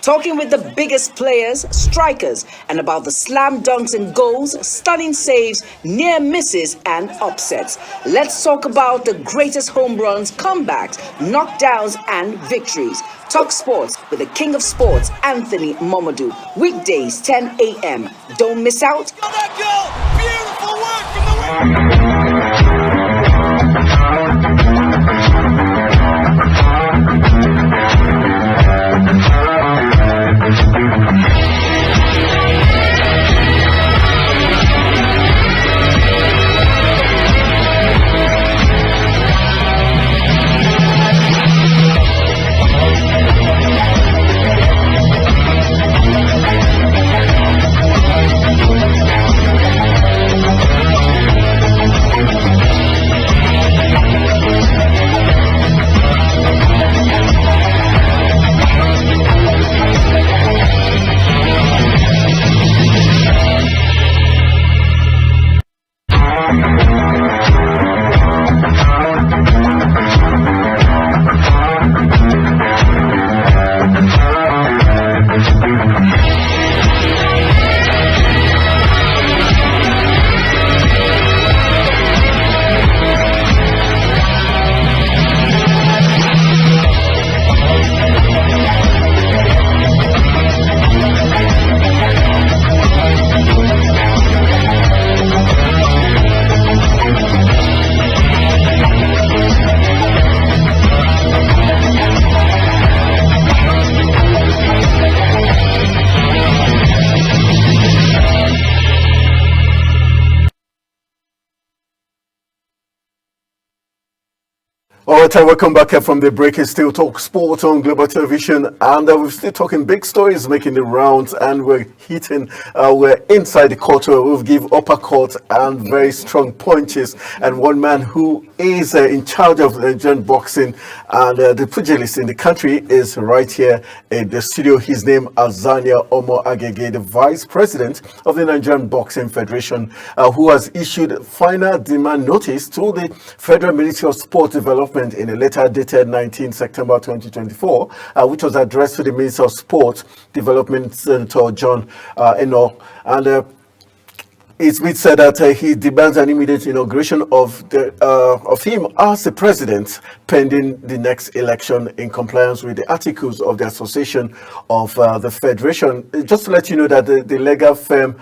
talking with the biggest players, strikers, and about the slam dunks and goals, stunning saves, near misses, and upsets. Let's talk about the greatest home runs, comebacks, knockdowns, and victories. Talk sports with the king of sports, Anthony Momodu. Weekdays, 10 a.m. Don't miss out. Beautiful work from the All right, welcome back from the break. It's still Talk Sport on Global Television, and we're still talking big stories making the rounds, and we're inside the court where we'll give uppercuts and very strong punches. And one man who is in charge of Nigerian boxing and the pugilist in the country is right here in the studio. His name is Zania Omo Agege, the Vice President of the Nigerian Boxing Federation, who has issued final demand notice to the Federal Ministry of Sport Development in a letter dated 19 September 2024, which was addressed to the Minister of Sport Development, Senator John Eno. And it's been said that he demands an immediate inauguration of him as the president pending the next election in compliance with the articles of the Association of the Federation. Just to let you know that the legal firm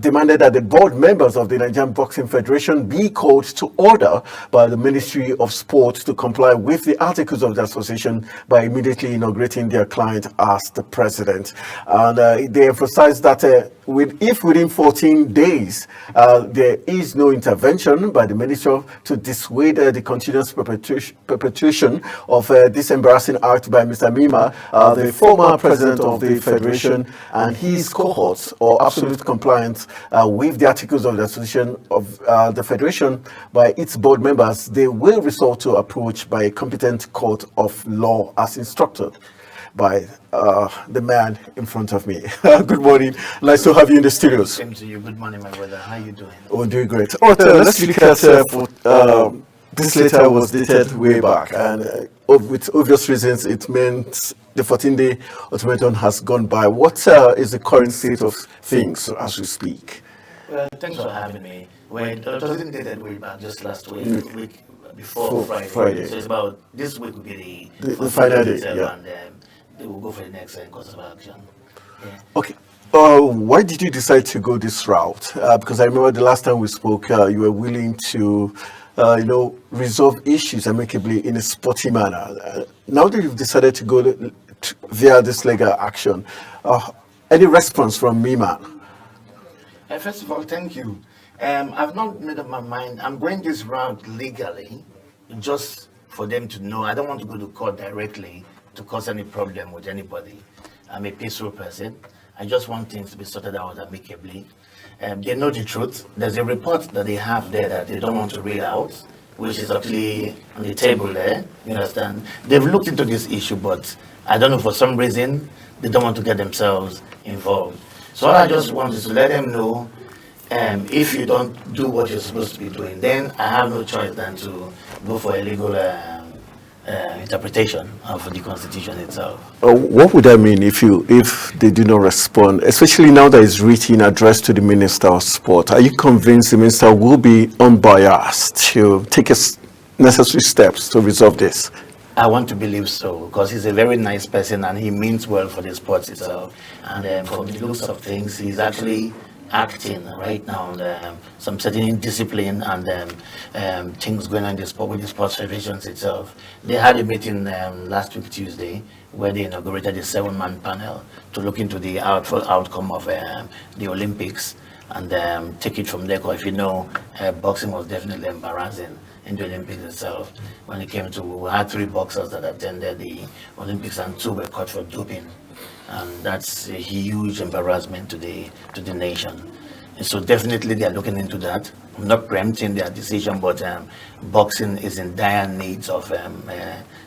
demanded that the board members of the Nigerian Boxing Federation be called to order by the Ministry of Sport to comply with the articles of the association by immediately inaugurating their client as the president. And they emphasized that if within 14 days there is no intervention by the minister to dissuade the continuous perpetuation of this embarrassing act by Mr. Mima, the former president of the federation, and his cohorts, or absolute compliance with the articles of the association of the federation by its board members, they will resort to approach by a competent court of law as instructed by the man in front of me. Good morning. Nice to have you in the studios. Same to you. Good morning, my brother. How you doing? Oh, doing great. All right, let's look at this letter was dated way back, and with obvious reasons, it meant the 14-day ultimatum has gone by. What is the current state of things as we speak? Well, thanks for having me. Well, it wasn't dated way back, just last week before Friday. So it's about this week will be the final day, yeah. And they will go for the next course of action. Yeah. Okay. Why did you decide to go this route? Because I remember the last time we spoke, you were willing to, resolve issues amicably in a sporty manner. Now that you've decided to go via this legal action, any response from Mima? First of all, thank you. I've not made up my mind. I'm going this route legally, just for them to know. I don't want to go to court directly to cause any problem with anybody. I'm a peaceful person. I just want things to be sorted out amicably. They know the truth. There's a report that they have there that they don't want to read out, which is actually on the table there. You understand? They've looked into this issue, but I don't know, for some reason, they don't want to get themselves involved. So all I just want is to let them know, if you don't do what you're supposed to be doing, then I have no choice than to go for a legal interpretation of the constitution itself. What would that mean if they do not respond, especially now that it's written addressed to the Minister of Sport? Are you convinced the Minister will be unbiased to take necessary steps to resolve this? I want to believe so, because he's a very nice person and he means well for the sports itself. And from the looks of things, he's actually acting right now on some certain discipline and things going on in the sport with the sports federations itself. They had a meeting last week Tuesday where they inaugurated a 7-man panel to look into the outcome of the Olympics and take it from there. Because if you know, boxing was definitely embarrassing in the Olympics itself. When it came to, we had 3 boxers that attended the Olympics and 2 were caught for doping. And that's a huge embarrassment to the nation. And so definitely they are looking into that. I'm not preempting their decision, but boxing is in dire needs of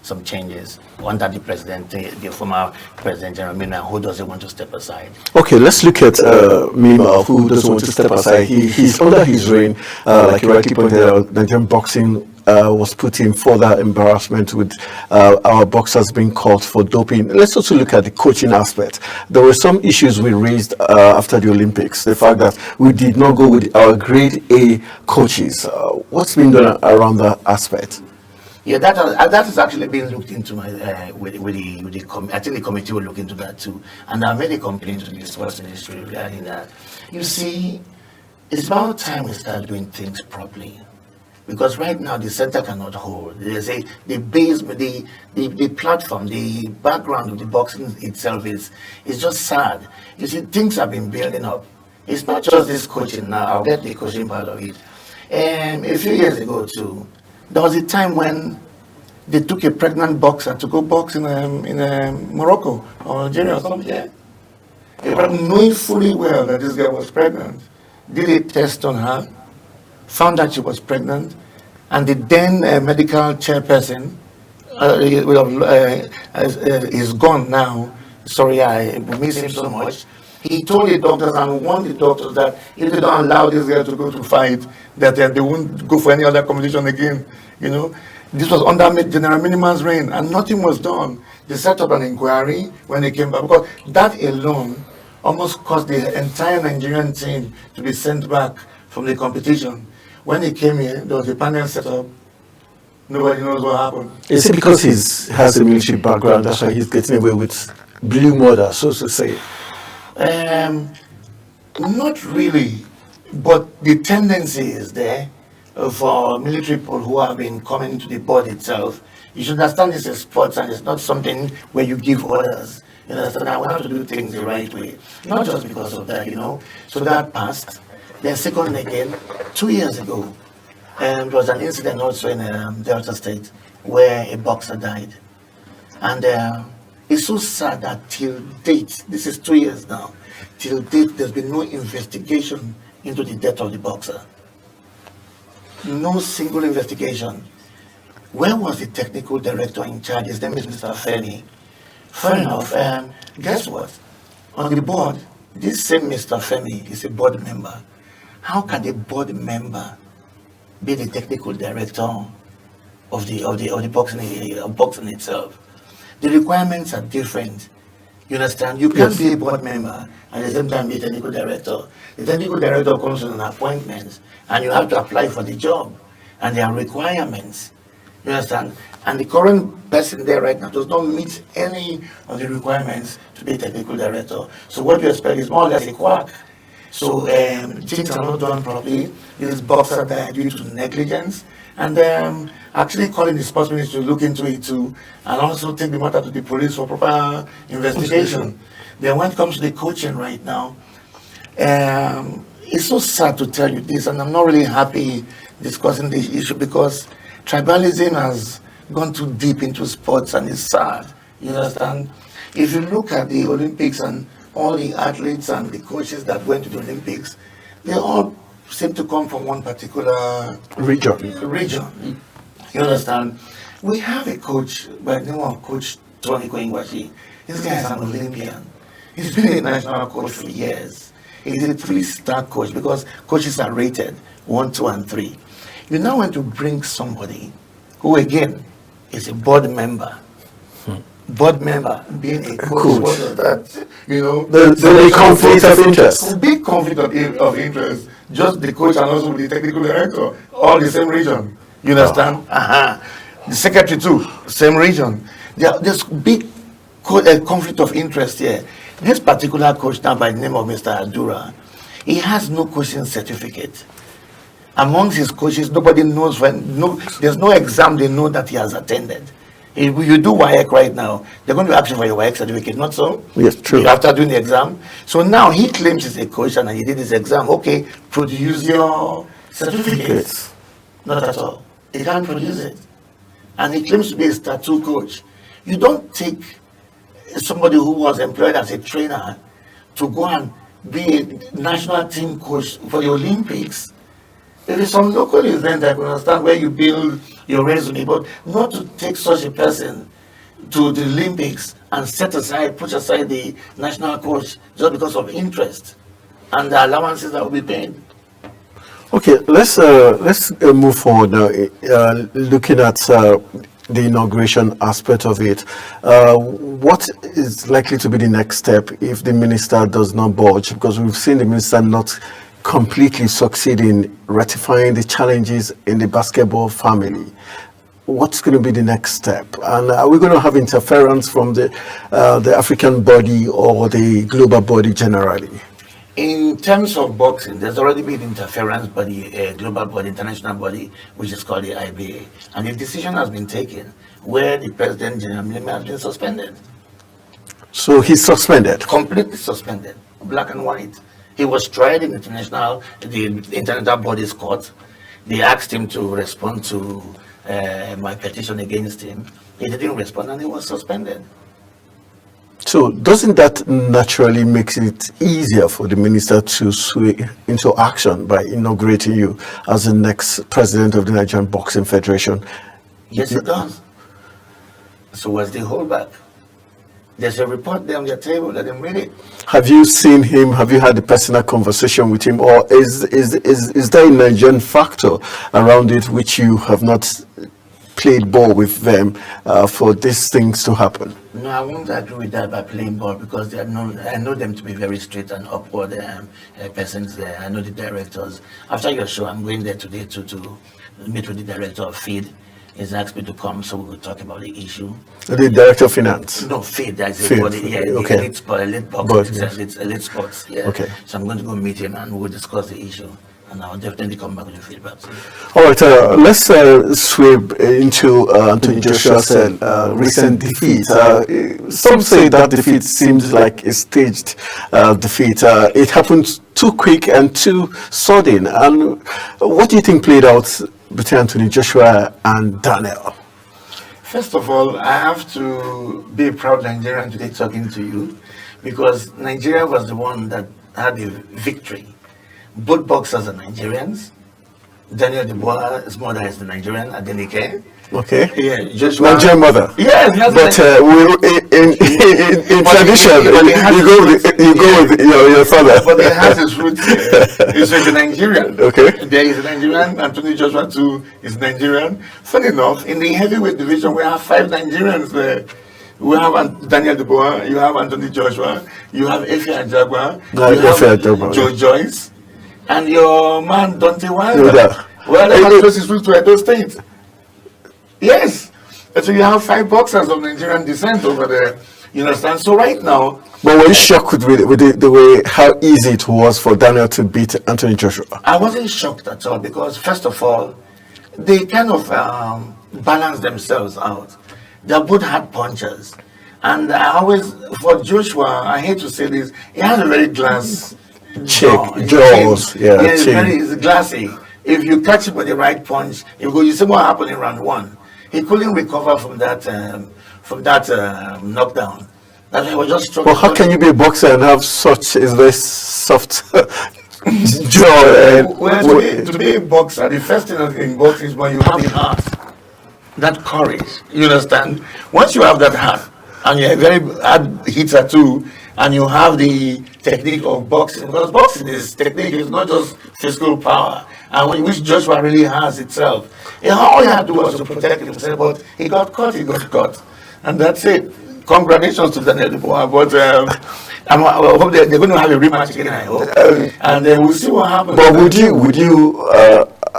some changes. One that the former President General Mina, who doesn't want to step aside. Okay, let's look at Mima, who doesn't want to step aside. He's under his reign, like you rightly pointed out, Nigerian boxing was put in further embarrassment with our boxers being caught for doping. Let's also look at the coaching aspect. There were some issues we raised after the Olympics. The fact that we did not go with our grade A coaches. What's been done around that aspect? Yeah, that has actually been looked into with the I think the committee will look into that too. And I made a complaint to the sports ministry regarding that. You see, it's about time we start doing things properly. Because right now the center cannot hold. There's the base, the platform, the background of the boxing itself is just sad. You see, things have been building up. It's not just this coaching now. I'll get the coaching part of it. A few years ago too, there was a time when they took a pregnant boxer to go box in Morocco or Algeria or something. Yeah. Knowing fully well that this girl was pregnant, did a test on her, found that she was pregnant, and the then medical chairperson is gone now. Sorry, I miss him so much. He told the doctors and warned the doctors that if they don't allow this girl to go to fight, that they won't go for any other competition again. You know, this was under General Miniman's reign, and nothing was done. They set up an inquiry when they came back, because that alone almost caused the entire Nigerian team to be sent back from the competition. When he came here, there was a panel set up. Nobody knows what happened. Is it because he has a military background, that's why he's getting away with blue murder, so to say? Not really, but the tendency is there for military people who have been coming to the board itself. You should understand this is sports and it's not something where you give orders. You understand? I want to do things the right way. Not just because of that, you know. So that passed. Then second again, 2 years ago, there was an incident also in Delta State where a boxer died. And it's so sad that till date, this is 2 years now, till date there's been no investigation into the death of the boxer. No single investigation. Where was the technical director in charge? His name is Mr. Femi. Fair enough. Guess what? On the board, this same Mr. Femi is a board member. How can a board member be the technical director of the boxing itself? The requirements are different. You understand? You can't be a board member and at the same time be a technical director. The technical director comes with an appointment and you have to apply for the job. And there are requirements. You understand? And the current person there right now does not meet any of the requirements to be a technical director. So what you expect is more or less a quack. So things are not done properly. This boxer died due to negligence. And actually calling the sports ministry to look into it too, and also take the matter to the police for proper investigation. Then when it comes to the coaching right now, it's so sad to tell you this, and I'm not really happy discussing this issue because tribalism has gone too deep into sports and it's sad. You understand? If you look at the Olympics and all the athletes and the coaches that went to the Olympics, they all seem to come from one particular region. You understand? We have a coach by the name of Coach Tony Koingwashi. This guy is an Olympian. He's been a national coach for years. He's a 3-star coach because coaches are rated 1, 2, and 3. You now want to bring somebody who, again, is a board member. Board member being a coach, what does that, The conflict of interest. Big conflict of interest. Just the coach and also the technical director, all the same region. You understand? The secretary too, same region. There's big conflict of interest here. This particular coach now by the name of Mr. Adura, he has no coaching certificate. Amongst his coaches, nobody knows there's no exam they know that he has attended. If you do WAEC right now, they're going to ask you for your WAEC certificate, not so? Yes, true. After doing the exam. So now he claims he's a coach and he did his exam. Okay, produce your certificates. Not at all. He can't produce it. And he claims to be a tattoo coach. You don't take somebody who was employed as a trainer to go and be a national team coach for the Olympics. There is some local event that I can understand where you build your resume, but not to take such a person to the Olympics and push aside the national coach just because of interest and the allowances that will be paid. Okay, let's move forward now. Looking at the inauguration aspect of it, what is likely to be the next step if the minister does not budge? Because we've seen the minister not completely succeed in rectifying the challenges in the basketball family. What's going to be the next step? And are we going to have interference from the African body or the global body generally? In terms of boxing, there's already been interference by the global body, international body, which is called the IBA. And the decision has been taken where the President General has been suspended. So he's suspended? Completely suspended, black and white. He was tried in the international body's court. They asked him to respond to my petition against him. He didn't respond and he was suspended. So doesn't that naturally make it easier for the minister to sway into action by inaugurating you as the next president of the Nigerian Boxing Federation? Yes, it does. So what's the holdback? There's a report there on your table, let them read it. Have you seen him? Have you had a personal conversation with him? Or is there a Nigerian factor around it which you have not played ball with them for these things to happen? No, I won't agree with that by playing ball because I know them to be very straight and upward persons there. I know the directors. After your show, I'm going there today to meet with the director of FEED. He's asked me to come so we will talk about the issue. The director of finance? No, FEED. That's FEED. a body. Yeah, Okay. Elite But, boxing, yes. elite sports. Yeah. Okay. So I'm going to go meet him and we'll discuss the issue. And I'll definitely come back with the feedback. All right, let's sweep into Anthony Joshua's recent defeat. Some say that defeat seems like a staged defeat. It happened too quick and too sudden. And what do you think played out between Anthony Joshua and Daniel? First of all, I have to be a proud Nigerian today talking to you because Nigeria was the one that had the victory. Both boxers are Nigerians. Daniel Dubois, his mother is the Nigerian, Adenike. Okay. Yeah, Joshua. Nigerian mother. Yes, But in tradition, you go with your father. But he has his roots. He's a Nigerian. Okay. There is a Nigerian. Anthony Joshua too is Nigerian. Funny enough, in the heavyweight division, we have 5 Nigerians there. We have Daniel Dubois, you have Anthony Joshua, you have Efe Ajagba, you have Joe Joyce, and your man Dante Wilder. Well, they have close his roots to Edo State. Yes. So you have 5 boxers of Nigerian descent over there. You understand? So right now... But were you shocked with the way, how easy it was for Daniel to beat Anthony Joshua? I wasn't shocked at all because, first of all, they kind of balance themselves out. They're both hard punchers. And I always, for Joshua, I hate to say this, he has a very glass jaws. Yeah, it's glassy. If you catch him with the right punch, you see what happened in round 1. He couldn't recover from that knockdown. That he was just struggling. Well, how can you be a boxer and have such a very soft jaw? To be a boxer, the first thing in boxing is when you have the heart, that courage. You understand? Once you have that heart, and you're a very hard hitter too, and you have the technique of boxing, because boxing is technique, it's not just physical power. and which Joshua really has itself. All he had to do was to protect himself, but he got caught, and that's it. Congratulations to Daniel Dubois, but I hope they're going to have a rematch again, I hope, and then we'll see what happens. But would you,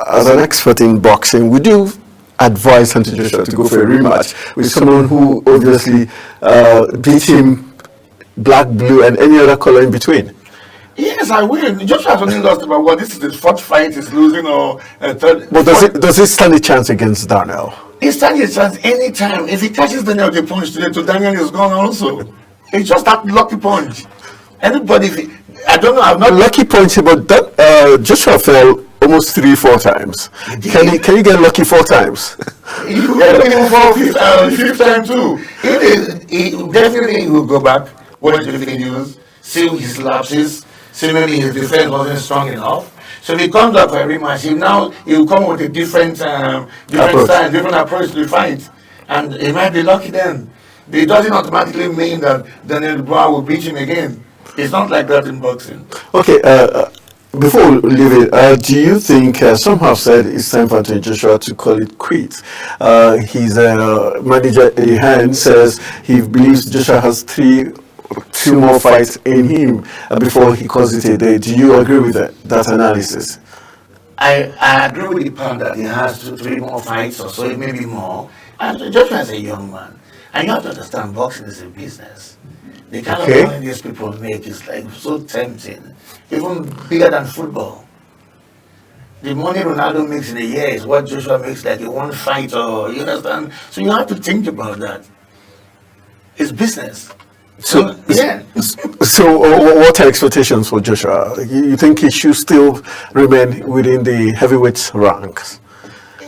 as an expert in boxing, would you advise Anthony Joshua to go for a rematch with someone who obviously beat him black, blue, and any other color in between? Yes, I will. Joshua has only lost about what? This is his fourth fight. He's losing or third. But does it stand a chance against Daniel? He stands a chance anytime. If he catches Daniel with a punch today, to Daniel is gone also. It's just that lucky punch. Anybody, I don't know. I'm not Lucky punch, but that, Joshua fell almost 3-4 times. Can you get lucky 4 times? You get him for fifth time too. He definitely will go back, watch the videos, see his lapses, see maybe his defense wasn't strong enough. So if he comes up for a rematch, he will come with a different style, different approach to the fight, and he might be lucky then. It doesn't automatically mean that Daniel Dubois will beat him again. It's not like that in boxing. Okay, before we leave it, do you think, some have said it's time for Anthony Joshua to call it quits? His manager, Eddie Hearn, says he believes Joshua has 2 more fights in him before he calls it a day. Do you agree with that analysis? I agree with the point that he has 2-3 more fights or so, maybe more. And Joshua is a young man. And you have to understand, boxing is a business. The kind of money these people make is like so tempting, even bigger than football. The money Ronaldo makes in a year is what Joshua makes like in one fight, or you understand? So you have to think about that. It's business. So what are expectations for Joshua? You think he should still remain within the heavyweight ranks?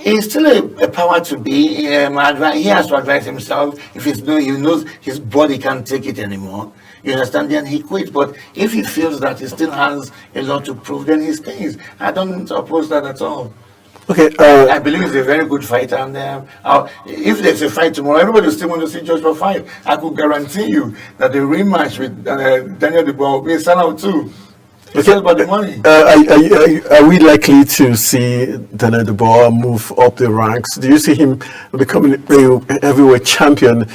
He's still a power to be. He has to advise himself. If he knows his body can't take it anymore, you understand, then he quits. But if he feels that he still has a lot to prove, then he stays. I don't oppose that at all. Okay. I believe he's a very good fighter, and if there's a fight tomorrow, everybody will still want to see Joshua fight. I could guarantee you that the rematch with Daniel Dubois will be a sellout too. It's all about the money. Are we likely to see Daniel Dubois move up the ranks? Do you see him becoming a heavyweight champion,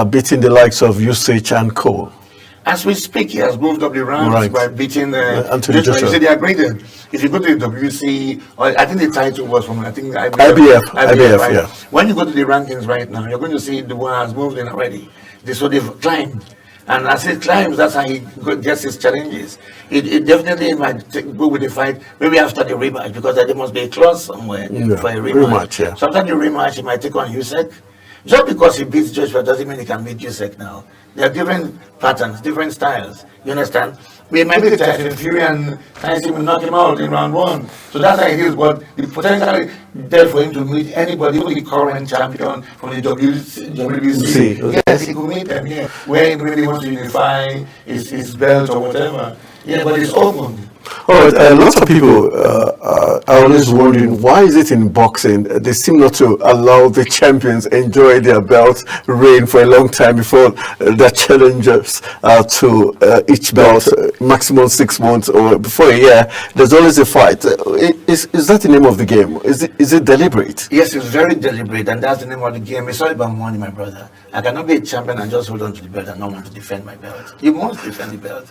beating the likes of Usyk and Cole? As we speak, he has moved up the ranks by beating Anthony Joshua. You see, they are graded. If you go to the WC, or I think the title was from IBF, right? yeah. When you go to the rankings right now, you're going to see Dubois has moved in already. So they've climbed. And as he climbs, that's how he gets his challenges. It definitely might go with the fight, maybe after the rematch, because there must be a clause somewhere for a rematch. Yeah. Sometimes the rematch, he might take on Usyk. Just because he beats Joshua doesn't mean he can beat Usyk now. There are different patterns, different styles. You understand? We might be Tyson Fury and Tyson will knock him out in round 1. So that's how it is. But the potential there for him to meet anybody, even the current champion from the WBC. Okay. Yes, he could meet them, yeah. Where he really wants to unify his belt or whatever. Yeah, but it's open. All right, lots of people are always wondering, why is it in boxing they seem not to allow the champions enjoy their belt reign for a long time before their challengers to each belt, maximum 6 months or before a year? There's always a fight. Is that the name of the game? Is it deliberate? Yes, it's very deliberate, and that's the name of the game. It's all about money, my brother. I cannot be a champion and just hold on to the belt and not want to defend my belt. You must defend the belt.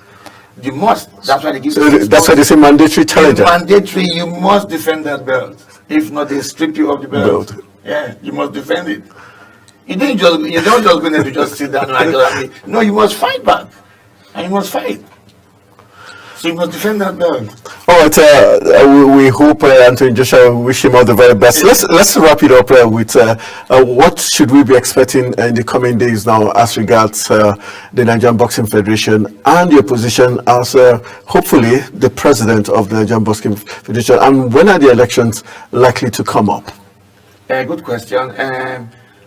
You must. That's why they give you. That's why they say mandatory challenger. Mandatory. You must defend that belt. If not, they strip you of the belt. Yeah, you must defend it. You don't just go there to just sit down and no, you must fight back, and you must fight. So you must defend that belt. All right, we hope Anthony Joshua, wish him all the very best. Let's wrap it up with what should we be expecting in the coming days now as regards the Nigerian Boxing Federation and your position as hopefully the president of the Nigerian Boxing Federation, and when are the elections likely to come up? Good question.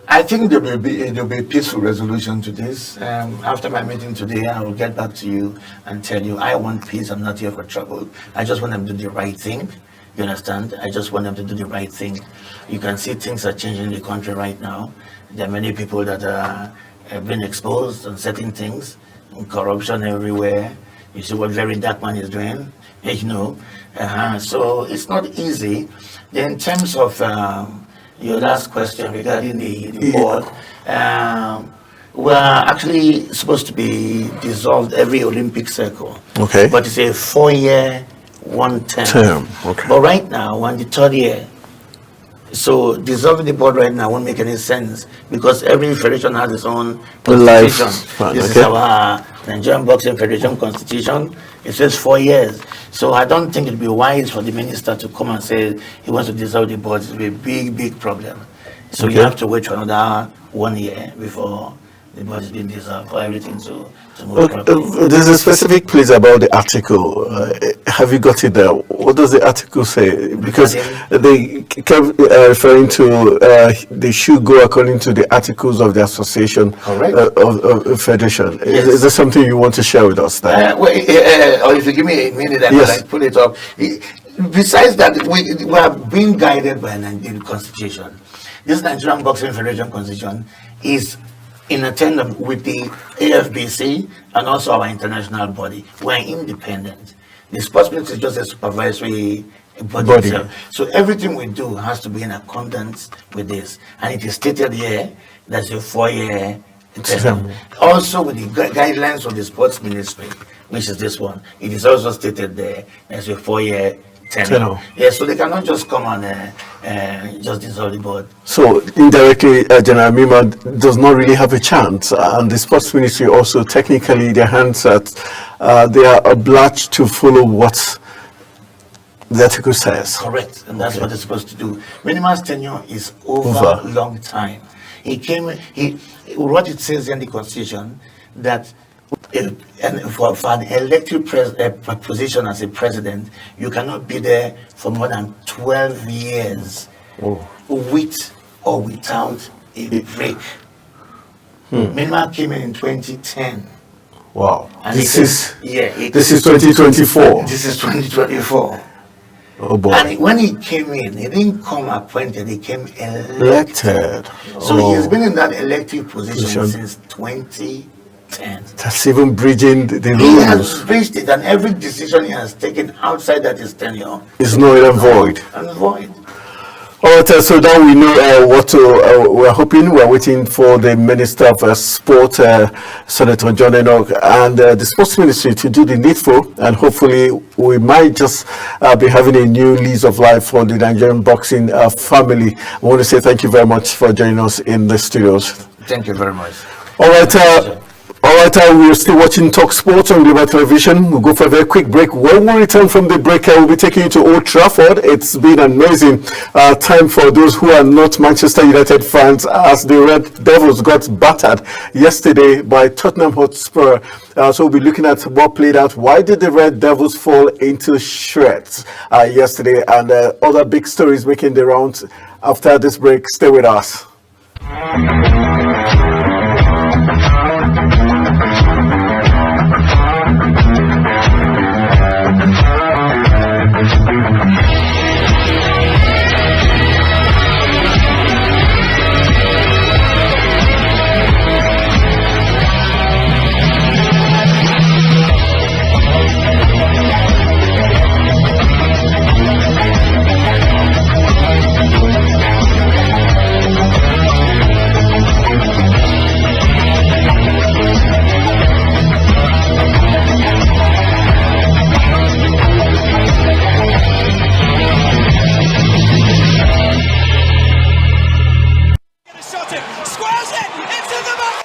I think there will be a peaceful resolution to this. After my meeting today, I will get back to you and tell you I want peace. I'm not here for trouble. I just want them to do the right thing. You understand? I just want them to do the right thing. You can see things are changing in the country right now. There are many people that have been exposed on certain things, corruption everywhere. You see what Very Darkman is doing, you know. So it's not easy. Then in terms of your last question regarding the board, we're actually supposed to be dissolved every Olympic cycle. Okay. But it's a 4-year, one term. Okay. But right now, we're in the 3rd year. So dissolving the board right now won't make any sense because every federation has its own Life constitution. span, This okay. is our Nigerian Boxing Federation constitution. It says 4 years. So I don't think it'd be wise for the minister to come and say he wants to dissolve the board. It'll be a big, big problem. So you Okay. have to wait for another 1 year before the board is being dissolved for everything to move properly. There's a specific place about the article. Have you got it there? What does the article say? Because they kept referring to they should go according to the articles of the association Correct. of federation. Yes. Is there something you want to share with us there? Or if you give me a minute, I Yes. can pull it up. Besides that, we are being guided by the Constitution. This Nigerian Boxing Federation Constitution is in attendance with the AFBC and also our international body. We are independent. The sports ministry is just a supervisory body. itself. So everything we do has to be in accordance with this. And it is stated here that's a 4-year term. Also with the guidelines of the sports ministry, which is this one, it is also stated there as a 4-year tenure. Yes, so they cannot just come and just dissolve the board. So indirectly, General Mima does not really have a chance, and the sports ministry also technically their hands at they are obliged to follow what the article says. Correct, and that's what they're supposed to do. Minimal's tenure is over a long time. What it says in the Constitution that for an elected position as a president, you cannot be there for more than 12 years with or without a break. Minimal came in 2010. Wow. And This is 2024. This is 2024. Oh boy. And when he came in, he didn't come appointed, he came elected. Elected. So he's been in that elective position since 2010. That's even bridging the He rules. has reached it, and every decision he has taken outside that his tenure It's not even void. and void. All right, so now we know what to, we're waiting for the Minister of Sport, Senator John Enoch, and the Sports Ministry to do the needful, and hopefully we might just be having a new lease of life for the Nigerian boxing family. I want to say thank you very much for joining us in the studios. Thank you very much. All right, we're still watching Talk Sports on Global Television. We'll go for a very quick break. When we return from the break, we'll be taking you to Old Trafford. It's been an amazing time for those who are not Manchester United fans, as the Red Devils got battered yesterday by Tottenham Hotspur. So we'll be looking at what played out. Why did the Red Devils fall into shreds yesterday? And other big stories making the rounds after this break. Stay with us.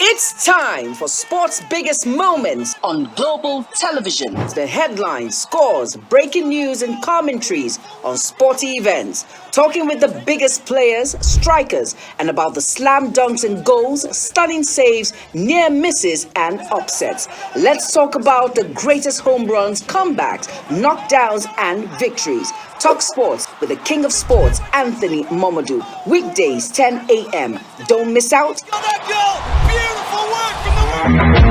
It's time for sports' biggest moments on global television. The headlines, scores, breaking news, and commentaries on sporty events. Talking with the biggest players, strikers, and about the slam dunks and goals, stunning saves, near misses, and upsets. Let's talk about the greatest home runs, comebacks, knockdowns, and victories. Talk Sports with the King of Sports, Anthony Momodu. Weekdays, 10 a.m. Don't miss out. Oh, that goal! Beautiful work from the